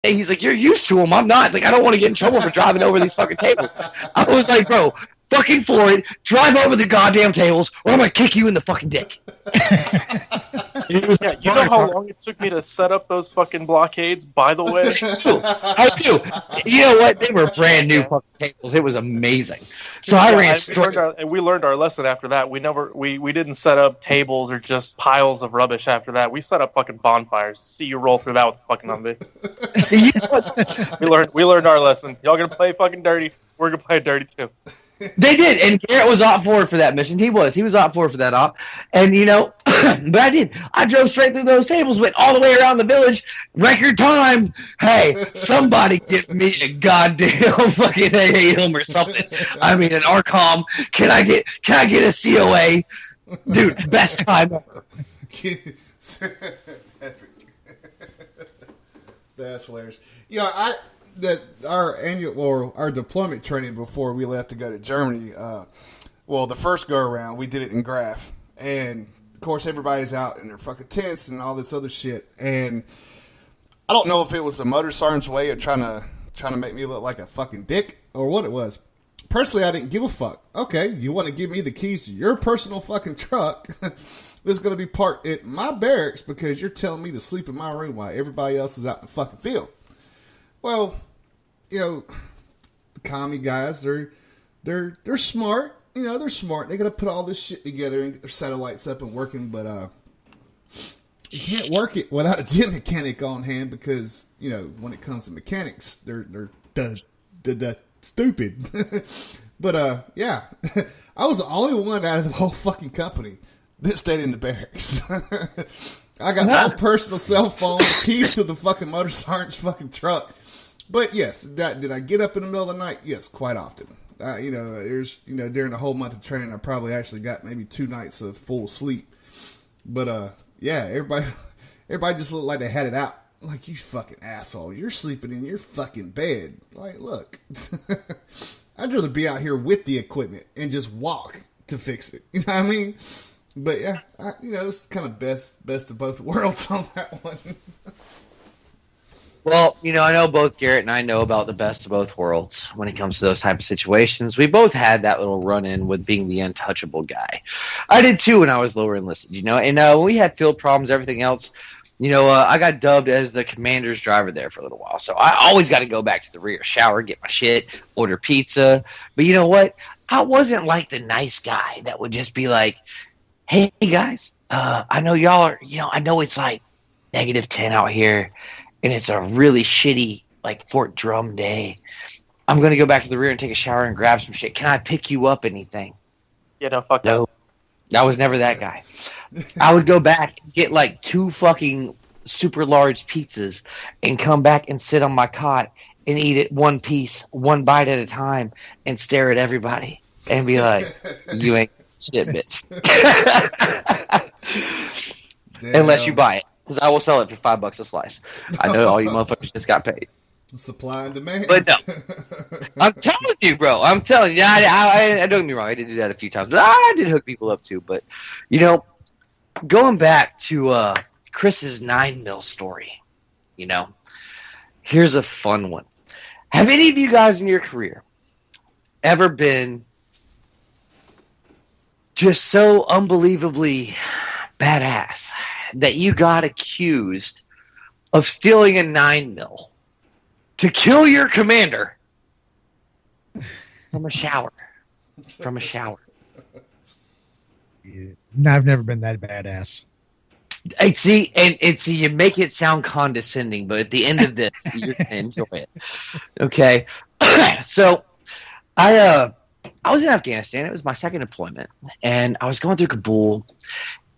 He's like, you're used to them. I'm not. Like, I don't want to get in trouble for driving over these fucking tables. I was like, bro, fucking floor it. Drive over the goddamn tables, or I'm going to kick you in the fucking dick. You know how long it took me to set up those fucking blockades, by the way? I do. You know what? They were brand new fucking tables. It was amazing. So I ran straight. And we learned our lesson after that. We didn't set up tables or just piles of rubbish after that. We set up fucking bonfires. See you roll through that with fucking Humvee. We learned our lesson. Y'all gonna play fucking dirty. We're gonna play dirty too. They did, and Garrett was op forward for that mission. He was op forward for that op, and but I did. I drove straight through those tables, went all the way around the village, record time. Hey, somebody give me a goddamn fucking AAM or something. I mean, an RCOM. Can I get a COA, dude? Best time ever. That's hilarious. Yeah, our deployment training before we left to go to Germany. The first go around we did it in Graf, and of course everybody's out in their fucking tents and all this other shit. And I don't know if it was the motor sergeant's way of trying to make me look like a fucking dick or what it was. Personally, I didn't give a fuck. Okay, you want to give me the keys to your personal fucking truck? This is going to be parked at my barracks because you're telling me to sleep in my room while everybody else is out in the fucking field. Well, the commie guys, they're smart. They're smart. They got to put all this shit together and get their satellites up and working, but you can't work it without a gym mechanic on hand because, when it comes to mechanics, they're stupid. But, yeah, I was the only one out of the whole fucking company that stayed in the barracks. I got my personal cell phone, keys to the fucking motor sergeant's fucking truck. But yes, did I get up in the middle of the night? Yes, quite often. During the whole month of training, I probably actually got maybe 2 nights of full sleep. But yeah, everybody just looked like they had it out. Like, you fucking asshole, you're sleeping in your fucking bed. Like, look, I'd rather be out here with the equipment and just walk to fix it. You know what I mean? But yeah, it's kind of best of both worlds on that one. Well, I know both Garrett and I know about the best of both worlds when it comes to those type of situations. We both had that little run-in with being the untouchable guy. I did too when I was lower enlisted, and when we had field problems, everything else, I got dubbed as the commander's driver there for a little while. So I always got to go back to the rear, shower, get my shit, order pizza. But you know what? I wasn't like the nice guy that would just be like, hey, guys, I know y'all are, I know it's like -10 out here. And it's a really shitty, like, Fort Drum day. I'm going to go back to the rear and take a shower and grab some shit. Can I pick you up anything? Yeah, no, fuck no. I was never that guy. I would go back and get, like, 2 fucking super large pizzas and come back and sit on my cot and eat it one piece, one bite at a time, and stare at everybody and be like, you ain't shit, bitch. Unless you buy it. Because I will sell it for $5 a slice. I know all you motherfuckers just got paid. Supply and demand. But no, I'm telling you, bro. I'm telling you. I don't get me wrong. I did do that a few times, but I did hook people up too. But going back to Chris's 9mm story, here's a fun one. Have any of you guys in your career ever been just so unbelievably badass that you got accused of stealing a 9mm to kill your commander from a shower? No, I've never been that badass. I see, and see, you make it sound condescending, but at the end of this, you're gonna enjoy it. Okay, so I was in Afghanistan. It was my second deployment, and I was going through Kabul,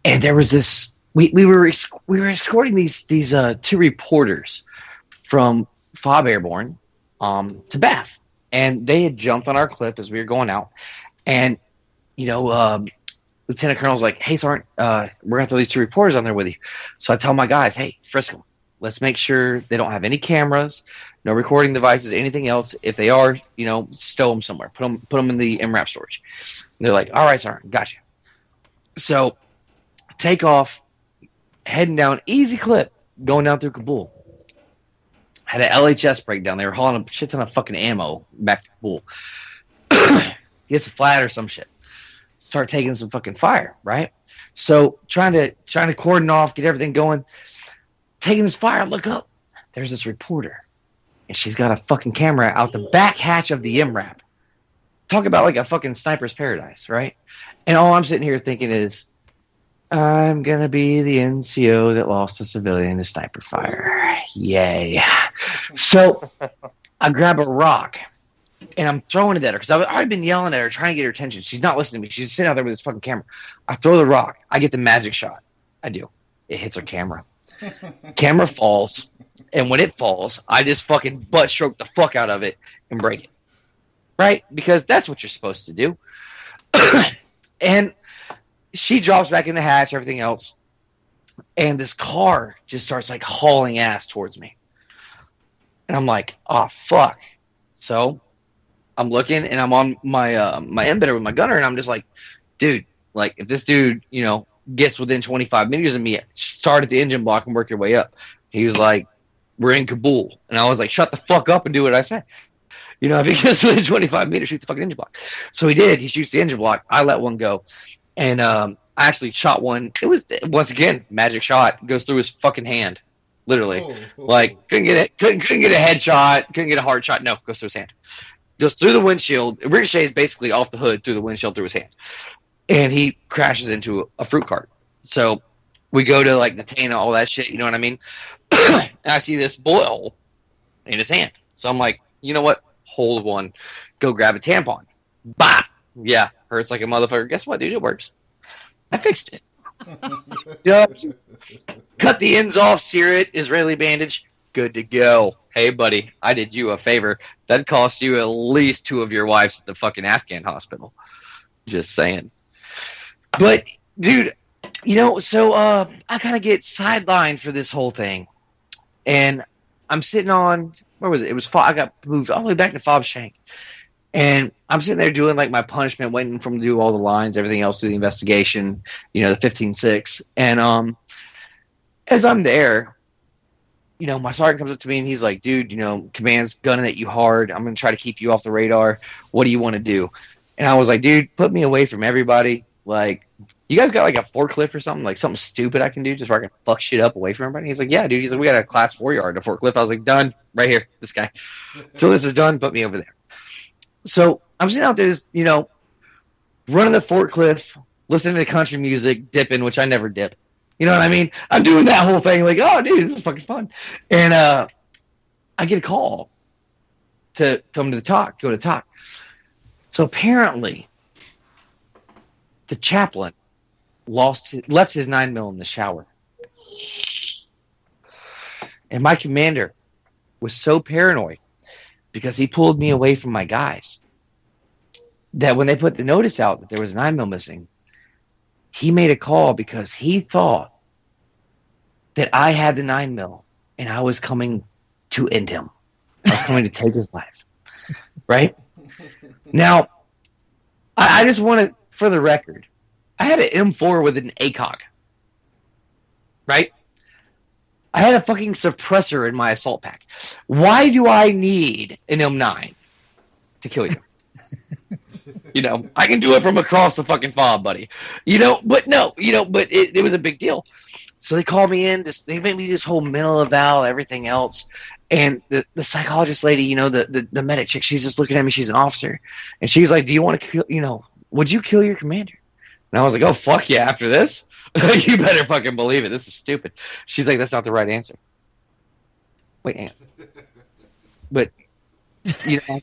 and there was this. We were escorting these 2 reporters from FOB Airborne to Bath, and they had jumped on our cliff as we were going out, and Lieutenant Colonel's like, hey, Sergeant, we're gonna throw these 2 reporters on there with you. So I tell my guys, hey, frisk them. Let's make sure they don't have any cameras, no recording devices, anything else. If they are, stow them somewhere. Put them in the MRAP storage. And they're like, all right, Sergeant, gotcha. So take off. Heading down, easy clip, going down through Kabul. had an LHS breakdown. They were hauling a shit ton of fucking ammo back to the pool. He gets a flat or some shit. Start taking some fucking fire, right? So trying to cordon off, get everything going. Taking this fire, look up. There's this reporter, and she's got a fucking camera out the back hatch of the MRAP. Talk about like a fucking sniper's paradise, right? And all I'm sitting here thinking is, I'm gonna be the NCO that lost a civilian to sniper fire. Yay! So I grab a rock and I'm throwing it at her because I've been yelling at her, trying to get her attention. She's not listening to me. She's sitting out there with this fucking camera. I throw the rock. I get the magic shot. I do. It hits her camera. Camera falls, and when it falls, I just fucking butt stroke the fuck out of it and break it. Right? Because that's what you're supposed to do. And she drops back in the hatch, everything else, and this car just starts like hauling ass towards me. And I'm like, oh fuck. So I'm looking, and I'm on my my embedder with my gunner, and I'm just like, dude, like if this dude, you know, gets within 25 meters of me, start at the engine block and work your way up. He was like, we're in Kabul. And I was like, shut the fuck up and do what I say. You know, if he gets within 25 meters, shoot the fucking engine block. So he did. He shoots the engine block. I let one go. And I actually shot one. It was, once again, magic shot. Goes through his fucking hand. Literally. Like, couldn't get it. Couldn't get a headshot. Couldn't get a hard shot. No, goes through his hand. Goes through the windshield. It ricochets basically off the hood through the windshield through his hand. And he crashes into a fruit cart. So we go to like the Tana, all that shit, you know what I mean? And I see this bullet hole in his hand. So I'm like, you know what? Hold one. Go grab a tampon. Bah! Yeah, hurts like a motherfucker. Guess what, dude? It works. I fixed it. Cut the ends off, sear it, Israeli bandage. Good to go. Hey, buddy, I did you a favor. That cost you at least 2 of your wives at the fucking Afghan hospital. Just saying. But, dude, you know, so I kind of get sidelined for this whole thing. And I'm sitting on, where was it? It was, I got moved all the way back to Fob Shank. And I'm sitting there doing, like, my punishment, waiting for him to do all the lines, everything else, do the investigation, you know, the 15-6. And as I'm there, you know, my sergeant comes up to me and he's like, dude, you know, command's gunning at you hard. I'm going to try to keep you off the radar. What do you want to do? And I was like, dude, put me away from everybody. Like, you guys got like a forklift or something, like something stupid I can do just where I can fuck shit up away from everybody? He's like, yeah, dude. He's like, we got a class 4 yard, a forklift. I was like, done, right here, this guy. So this is done, put me over there. So I'm sitting out there, just, you know, running the forklift, listening to country music, dipping, which I never dip. You know what I mean? I'm doing that whole thing, like, oh, dude, this is fucking fun. And I get a call to come to the talk, go to talk. So apparently, the chaplain left his 9mm in the shower. And my commander was so paranoid because he pulled me away from my guys that when they put the notice out that there was a 9mm missing, he made a call because he thought that I had the 9mm and I was coming to end him. I was coming to take his life. Right? Now, I just want to, for the record, I had an M4 with an ACOG. Right? I had a fucking suppressor in my assault pack. Why do I need an M9 to kill you? You know, I can do it from across the fucking fob, buddy. You know, but no, you know, but it was a big deal. So they called me in. They made me this whole mental eval, everything else. And the psychologist lady, you know, the medic chick, she's just looking at me. She's an officer. And she was like, do you want to kill, you know, would you kill your commander? And I was like, oh, fuck yeah, after this? You better fucking believe it. This is stupid. She's like, that's not the right answer. Wait, Aunt. But, you know,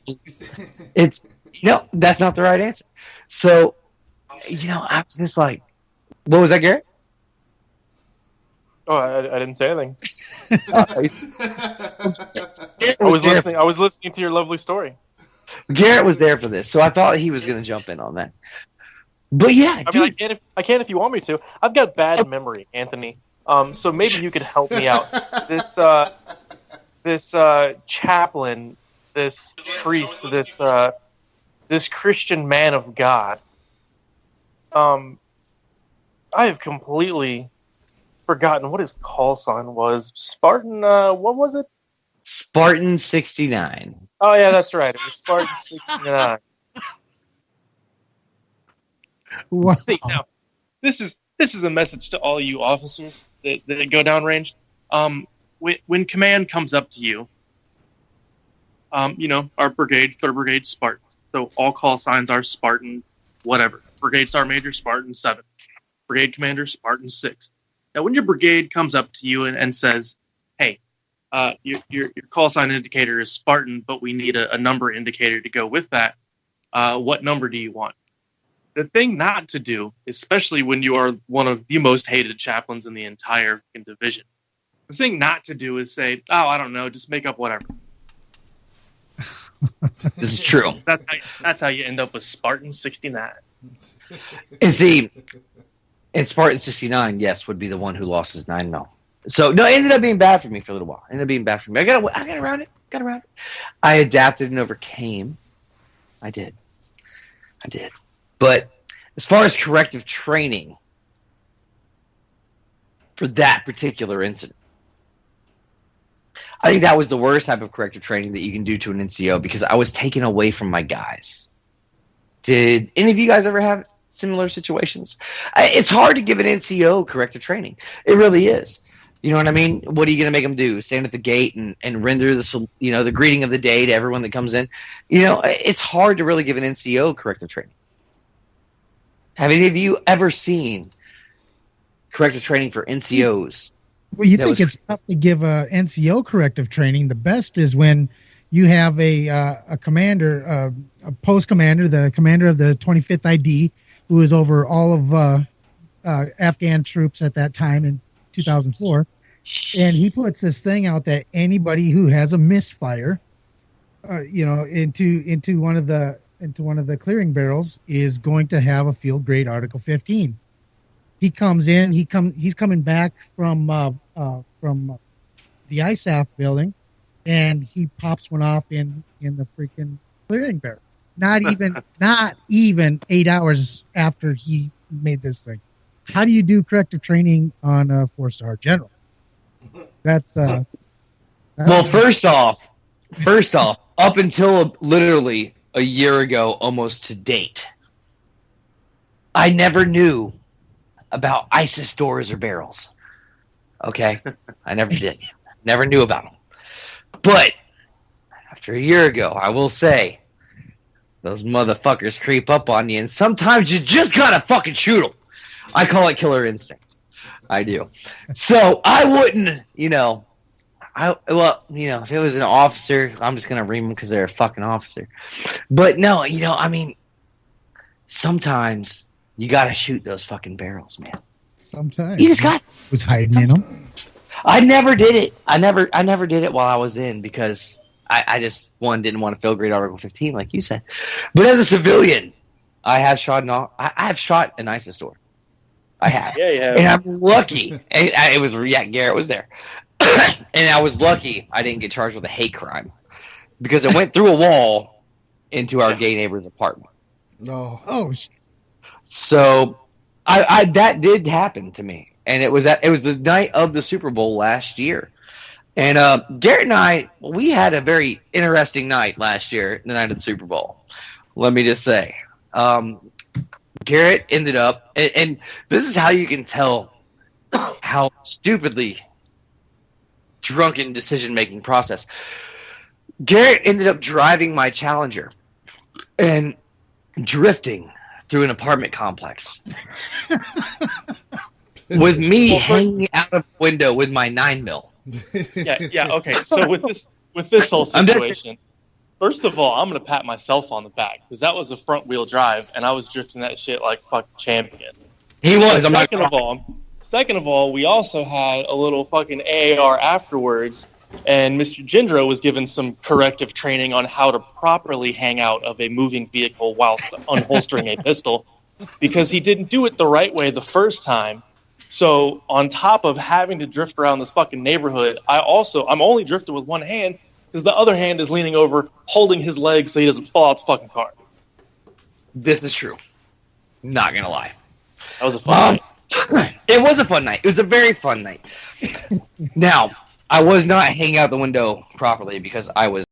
it's, you know, that's not the right answer. So, you know, I was just like, what was that, Garrett? Oh, I didn't say anything. I was listening to your lovely story. Garrett was there for this, so I thought he was going to jump in on that. But yeah, I mean, I can if you want me to. I've got bad memory, Anthony. So maybe you could help me out. This chaplain, this priest, this Christian man of God. I have completely forgotten what his call sign was. Spartan, what was it? Spartan 69. Oh yeah, that's right. It was Spartan 69. Wow. See, now, this is a message to all you officers that go downrange. When command comes up to you, our brigade, 3rd Brigade, Spartan. So all call signs are Spartan, whatever. Brigade Sergeant Major, Spartan 7. Brigade Commander, Spartan 6. Now, when your brigade comes up to you and says, hey, your call sign indicator is Spartan, but we need a number indicator to go with that, what number do you want? The thing not to do, especially when you are one of the most hated chaplains in the entire division, the thing not to do is say, oh, I don't know, just make up whatever. This is true. That's how you end up with Spartan 69. And see, and Spartan 69, yes, would be the one who lost his 9mm. So, no, it ended up being bad for me for a little while. It ended up being bad for me. I got around it. I adapted and overcame. I did. But as far as corrective training for that particular incident, I think that was the worst type of corrective training that you can do to an NCO because I was taken away from my guys. Did any of you guys ever have similar situations? It's hard to give an NCO corrective training. It really is. You know what I mean? What are you going to make them do? Stand at the gate and render the greeting of the day to everyone that comes in? It's hard to really give an NCO corrective training. Have any of you ever seen corrective training for NCOs? Well, you think it's tough to give a NCO corrective training. The best is when you have a commander, a post commander, the commander of the 25th ID, who is over all of Afghan troops at that time in 2004, and he puts this thing out that anybody who has a misfire, into one of the clearing barrels is going to have a field grade Article 15. He comes in. He's coming back from the ISAF building, and he pops one off in the freaking clearing barrel. Not even 8 hours after he made this thing. How do you do corrective training on a 4-star general? That's well. First off, up until literally a year ago, almost to date, I never knew about ISIS doors or barrels. Okay? I never did. Never knew about them. But after a year ago, I will say, those motherfuckers creep up on you, and sometimes you just gotta fucking shoot them. I call it killer instinct. I do. So I wouldn't, if it was an officer, I'm just gonna ream them because they're a fucking officer. But no, sometimes you gotta shoot those fucking barrels, man. Sometimes you just got. Was hiding in them. I never did it. I never did it while I was in because I just didn't want to field grade Article 15 like you said. But as a civilian, I have shot an ISIS door. I have. Yeah. And I'm lucky. Garrett was there. And I was lucky I didn't get charged with a hate crime because it went through a wall into our gay neighbor's apartment. No. Oh. So that did happen to me. And it was the night of the Super Bowl last year. And Garrett and I, we had a very interesting night last year, the night of the Super Bowl. Let me just say. Garrett ended up, and this is how you can tell how stupidly drunken decision-making process. Garrett ended up driving my Challenger and drifting through an apartment complex with me hanging out of the window with my 9mm. Yeah. Okay. So with this whole situation, first of all, I'm gonna pat myself on the back because that was a front wheel drive, and I was drifting that shit like fucking champion. He was. Second of all, we also had a little fucking AAR afterwards, and Mr. Jindro was given some corrective training on how to properly hang out of a moving vehicle whilst unholstering a pistol, because he didn't do it the right way the first time. So on top of having to drift around this fucking neighborhood, I'm only drifting with one hand because the other hand is leaning over, holding his leg so he doesn't fall out the fucking car. This is true. Not gonna lie. That was a fun night. It was a fun night. It was a very fun night. Now, I was not hanging out the window properly because I was